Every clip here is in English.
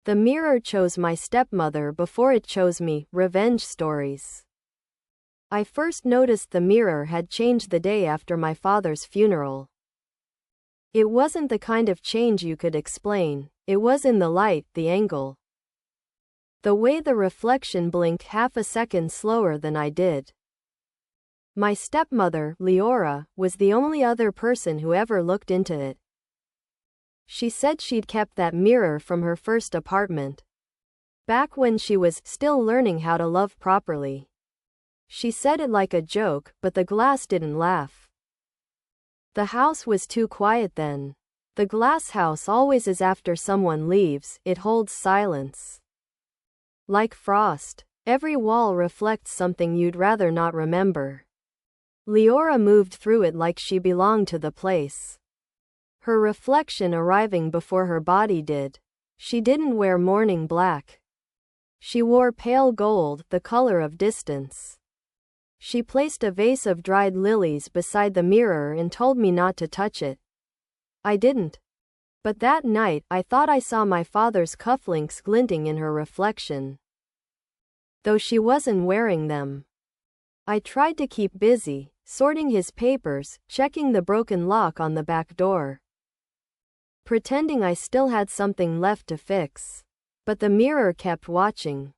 The mirror chose my stepmother before it chose me. Revenge stories. I first noticed the mirror had changed the day after my father's funeral. It wasn't the kind of change you could explain. It was in the light, the angle. The way the reflection blinked half a second slower than I did. My stepmother, Leora, was the only other person who ever looked into it. She said she'd kept that mirror from her first apartment, back when she was still learning how to love properly. She said it like a joke, but the glass didn't laugh. The house was too quiet then. The glass house always is after someone leaves, it holds silence. Like frost. Every wall reflects something you'd rather not remember. Leora moved through it like she belonged to the place. Her reflection arriving before her body did. She didn't wear mourning black. She wore pale gold, the color of distance. She placed a vase of dried lilies beside the mirror and told me not to touch it. I didn't. But that night, I thought I saw my father's cufflinks glinting in her reflection, though she wasn't wearing them. I tried to keep busy, sorting his papers, checking the broken lock on the back door, pretending I still had something left to fix. But the mirror kept watching.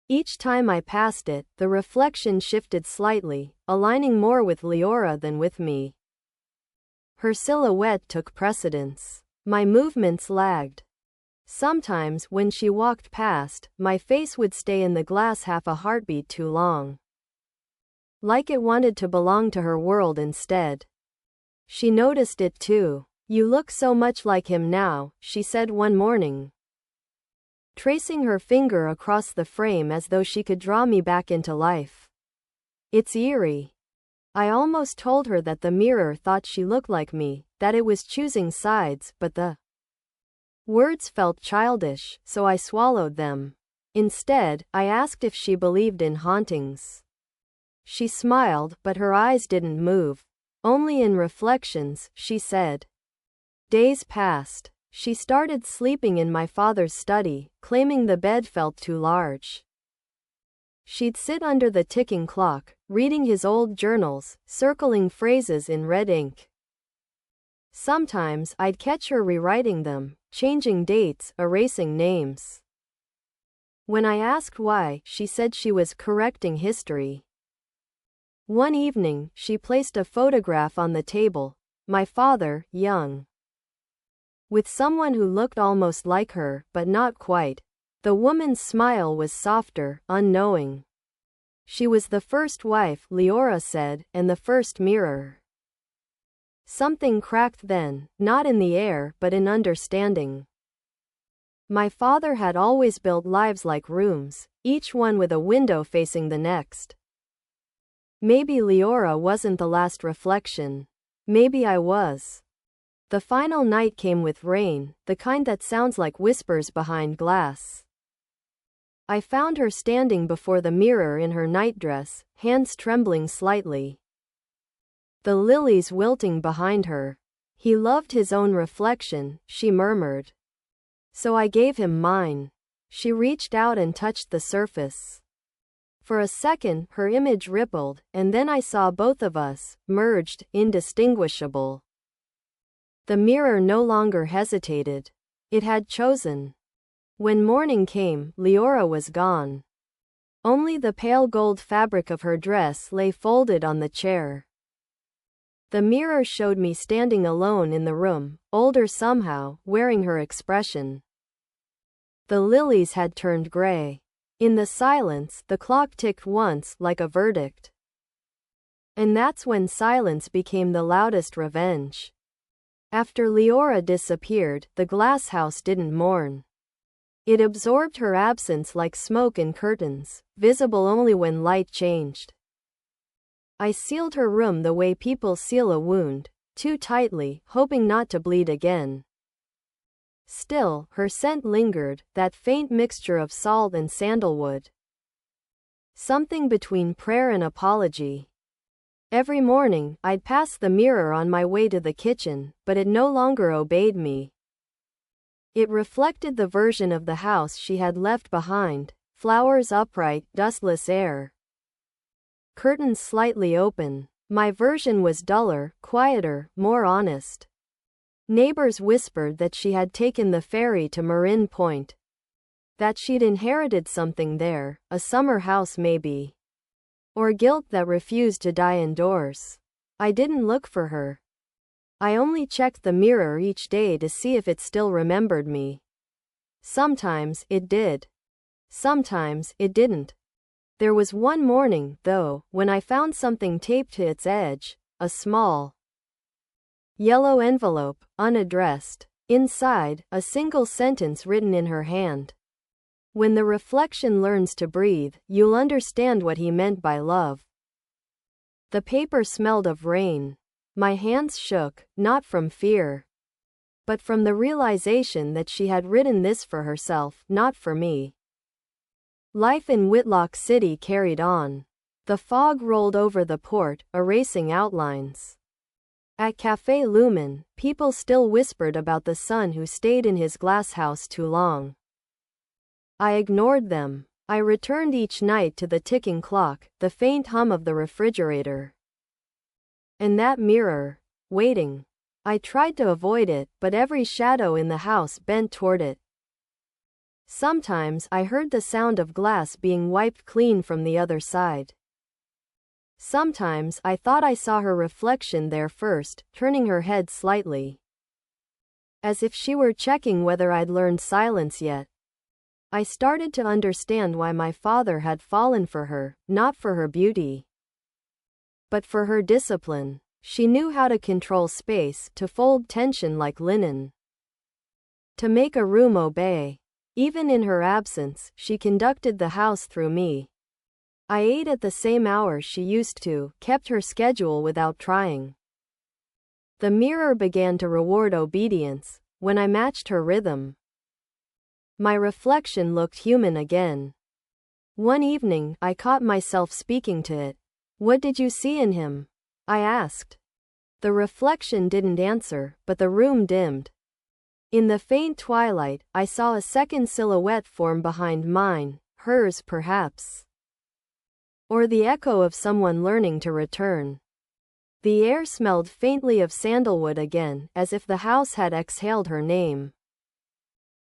Each time I passed it, the reflection shifted slightly, aligning more with Leora than with me. Her silhouette took precedence. My movements lagged. Sometimes, when she walked past, my face would stay in the glass half a heartbeat too long, like it wanted to belong to her world instead. She noticed it too. "You look so much like him now," she said one morning, tracing her finger across the frame as though she could draw me back into life. "It's eerie." I almost told her that the mirror thought she looked like me, that it was choosing sides, but the words felt childish, so I swallowed them. Instead, I asked if she believed in hauntings. She smiled, but her eyes didn't move. "Only in reflections," she said. Days passed. She started sleeping in my father's study, claiming the bed felt too large. She'd sit under the ticking clock, reading his old journals, circling phrases in red ink. Sometimes, I'd catch her rewriting them, changing dates, erasing names. When I asked why, she said she was correcting history. One evening, she placed a photograph on the table. My father, young, with someone who looked almost like her, but not quite. The woman's smile was softer, unknowing. She was the first wife, Leora said, and the first mirror. Something cracked then, not in the air, but in understanding. My father had always built lives like rooms, each one with a window facing the next. Maybe Leora wasn't the last reflection. Maybe I was. The final night came with rain, the kind that sounds like whispers behind glass. I found her standing before the mirror in her nightdress, hands trembling slightly, the lilies wilting behind her. "He loved his own reflection," she murmured. "So I gave him mine." She reached out and touched the surface. For a second, her image rippled, and then I saw both of us, merged, indistinguishable. The mirror no longer hesitated. It had chosen. When morning came, Leora was gone. Only the pale gold fabric of her dress lay folded on the chair. The mirror showed me standing alone in the room, older somehow, wearing her expression. The lilies had turned gray. In the silence, the clock ticked once, like a verdict. And that's when silence became the loudest revenge. After Leora disappeared, the glass house didn't mourn. It absorbed her absence like smoke in curtains, visible only when light changed. I sealed her room the way people seal a wound, too tightly, hoping not to bleed again. Still, her scent lingered, that faint mixture of salt and sandalwood. Something between prayer and apology. Every morning, I'd pass the mirror on my way to the kitchen, but it no longer obeyed me. It reflected the version of the house she had left behind: flowers upright, dustless air, curtains slightly open. My version was duller, quieter, more honest. Neighbors whispered that she had taken the ferry to Marin Point, that she'd inherited something there, a summer house maybe, or guilt that refused to die indoors. I didn't look for her. I only checked the mirror each day to see if it still remembered me. Sometimes it did. Sometimes it didn't. There was one morning, though, when I found something taped to its edge, a small yellow envelope, unaddressed. Inside, a single sentence written in her hand: "When the reflection learns to breathe, you'll understand what he meant by love." The paper smelled of rain. My hands shook, not from fear, but from the realization that she had written this for herself, not for me. Life in Whitlock City carried on. The fog rolled over the port, erasing outlines. At Café Lumen, people still whispered about the son who stayed in his glass house too long. I ignored them. I returned each night to the ticking clock, the faint hum of the refrigerator, and that mirror, waiting. I tried to avoid it, but every shadow in the house bent toward it. Sometimes I heard the sound of glass being wiped clean from the other side. Sometimes I thought I saw her reflection there first, turning her head slightly, as if she were checking whether I'd learned silence yet. I started to understand why my father had fallen for her, not for her beauty, but for her discipline. She knew how to control space, to fold tension like linen, to make a room obey. Even in her absence, she conducted the house through me. I ate at the same hour she used to, kept her schedule without trying. The mirror began to reward obedience when I matched her rhythm. My reflection looked human again. One evening, I caught myself speaking to it. "What did you see in him?" I asked. The reflection didn't answer, but the room dimmed. In the faint twilight, I saw a second silhouette form behind mine, hers perhaps, or the echo of someone learning to return. The air smelled faintly of sandalwood again, as if the house had exhaled her name.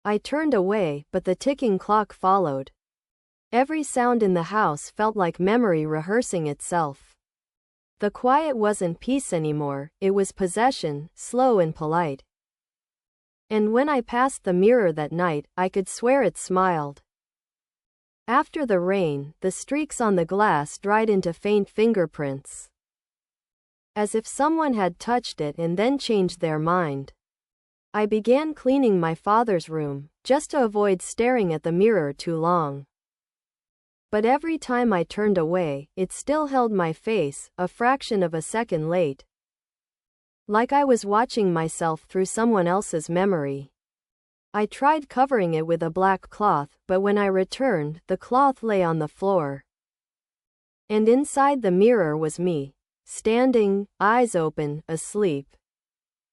I turned away, but the ticking clock followed. Every sound in the house felt like memory rehearsing itself. The quiet wasn't peace anymore, it was possession, slow and polite. And when I passed the mirror that night, I could swear it smiled. After the rain, the streaks on the glass dried into faint fingerprints, as if someone had touched it and then changed their mind. I began cleaning my father's room, just to avoid staring at the mirror too long. But every time I turned away, it still held my face, a fraction of a second late, like I was watching myself through someone else's memory. I tried covering it with a black cloth, but when I returned, the cloth lay on the floor. And inside the mirror was me, standing, eyes open, asleep.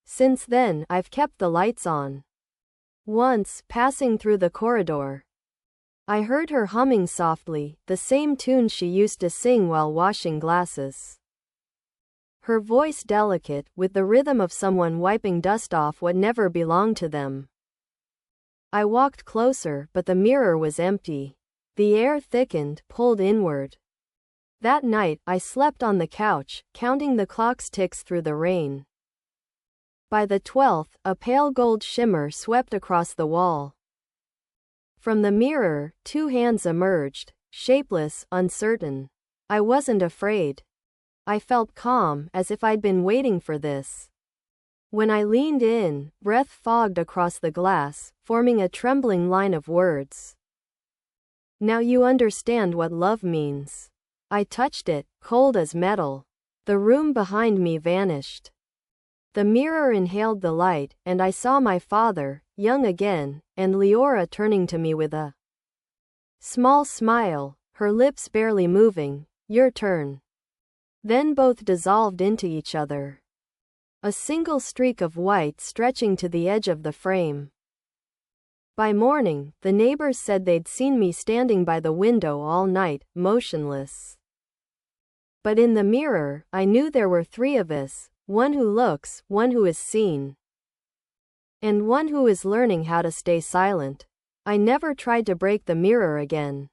Since then, I've kept the lights on. Once, passing through the corridor, I heard her humming softly, the same tune she used to sing while washing glasses. Her voice delicate, with the rhythm of someone wiping dust off what never belonged to them. I walked closer, but the mirror was empty. The air thickened, pulled inward. That night, I slept on the couch, counting the clock's ticks through the rain. By the 12th, a pale gold shimmer swept across the wall. From the mirror, two hands emerged, shapeless, uncertain. I wasn't afraid. I felt calm, as if I'd been waiting for this. When I leaned in, breath fogged across the glass, forming a trembling line of words. "Now you understand what love means." I touched it, cold as metal. The room behind me vanished. The mirror inhaled the light, and I saw my father, young again, and Leora turning to me with a small smile, her lips barely moving. "Your turn." Then both dissolved into each other. A single streak of white stretching to the edge of the frame. By morning, the neighbors said they'd seen me standing by the window all night, motionless. But in the mirror, I knew there were three of us, one who looks, one who is seen, and one who is learning how to stay silent. I never tried to break the mirror again.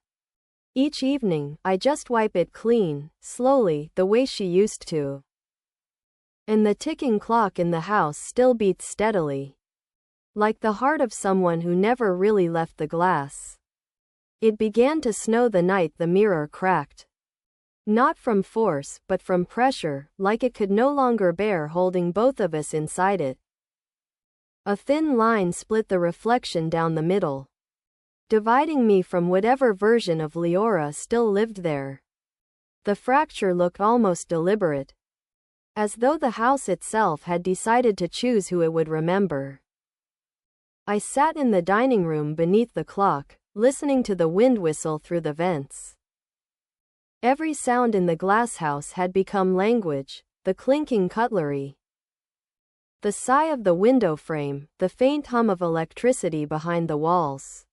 Each evening, I just wipe it clean, slowly, the way she used to. And the ticking clock in the house still beats steadily, like the heart of someone who never really left the glass. It began to snow the night the mirror cracked. Not from force, but from pressure, like it could no longer bear holding both of us inside it. A thin line split the reflection down the middle, dividing me from whatever version of Leora still lived there. The fracture looked almost deliberate, as though the house itself had decided to choose who it would remember. I sat in the dining room beneath the clock, listening to the wind whistle through the vents. Every sound in the glass house had become language, the clinking cutlery, the sigh of the window frame, the faint hum of electricity behind the walls.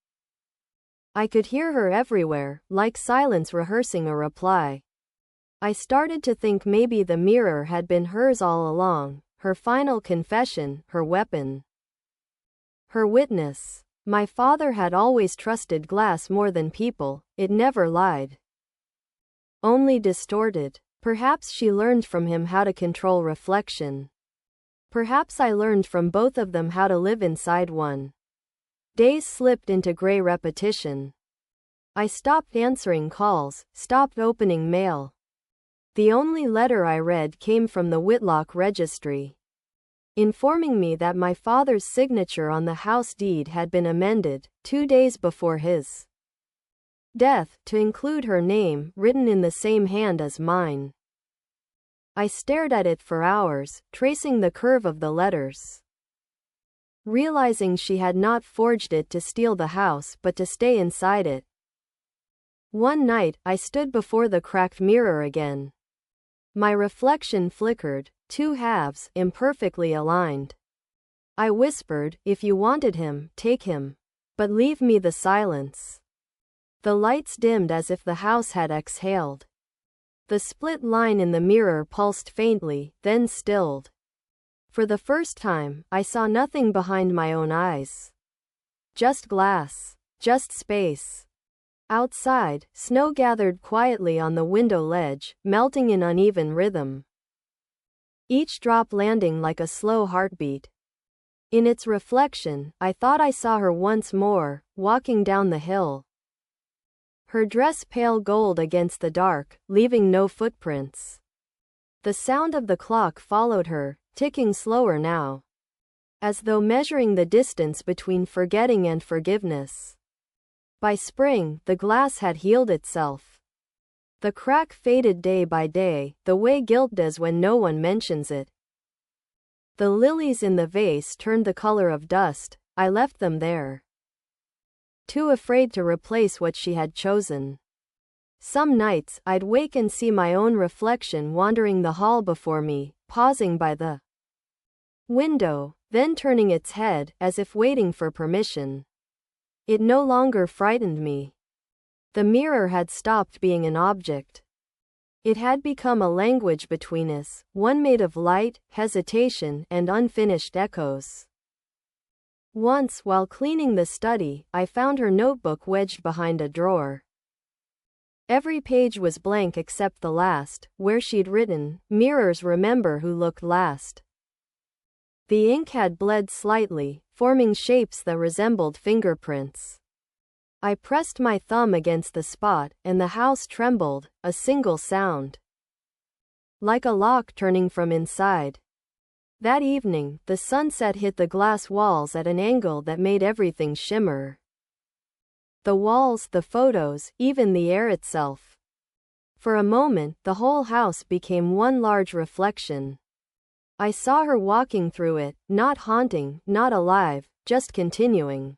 I could hear her everywhere, like silence rehearsing a reply. I started to think maybe the mirror had been hers all along, her final confession, her weapon, her witness. My father had always trusted glass more than people, it never lied, only distorted. Perhaps she learned from him how to control reflection. Perhaps I learned from both of them how to live inside one. Days slipped into gray repetition. I stopped answering calls, stopped opening mail. The only letter I read came from the Whitlock registry, informing me that my father's signature on the house deed had been amended, 2 days before his death, to include her name, written in the same hand as mine. I stared at it for hours, tracing the curve of the letters, realizing she had not forged it to steal the house but to stay inside it. One night, I stood before the cracked mirror again. My reflection flickered, two halves, imperfectly aligned. I whispered, "If you wanted him, take him. But leave me the silence." The lights dimmed as if the house had exhaled. The split line in the mirror pulsed faintly, then stilled. For the first time, I saw nothing behind my own eyes. Just glass. Just space. Outside, snow gathered quietly on the window ledge, melting in uneven rhythm, each drop landing like a slow heartbeat. In its reflection, I thought I saw her once more, walking down the hill, her dress pale gold against the dark, leaving no footprints. The sound of the clock followed her, ticking slower now, as though measuring the distance between forgetting and forgiveness. By spring, the glass had healed itself. The crack faded day by day, the way guilt does when no one mentions it. The lilies in the vase turned the color of dust. I left them there, too afraid to replace what she had chosen. Some nights, I'd wake and see my own reflection wandering the hall before me, pausing by the window, then turning its head, as if waiting for permission. It no longer frightened me. The mirror had stopped being an object. It had become a language between us, one made of light, hesitation, and unfinished echoes. Once, while cleaning the study, I found her notebook wedged behind a drawer. Every page was blank except the last, where she'd written, "Mirrors remember who looked last." The ink had bled slightly, forming shapes that resembled fingerprints. I pressed my thumb against the spot, and the house trembled, a single sound, like a lock turning from inside. That evening, the sunset hit the glass walls at an angle that made everything shimmer. The walls, the photos, even the air itself. For a moment, the whole house became one large reflection. I saw her walking through it, not haunting, not alive, just continuing.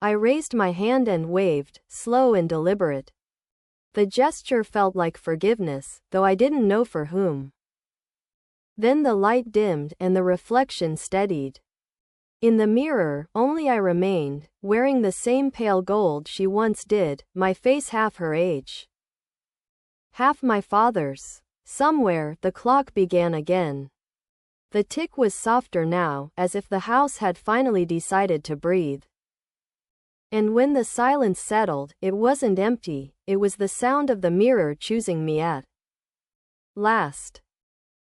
I raised my hand and waved, slow and deliberate. The gesture felt like forgiveness, though I didn't know for whom. Then the light dimmed, and the reflection steadied. In the mirror, only I remained, wearing the same pale gold she once did, my face half her age, half my father's. Somewhere, the clock began again. The tick was softer now, as if the house had finally decided to breathe. And when the silence settled, it wasn't empty, it was the sound of the mirror choosing me at last.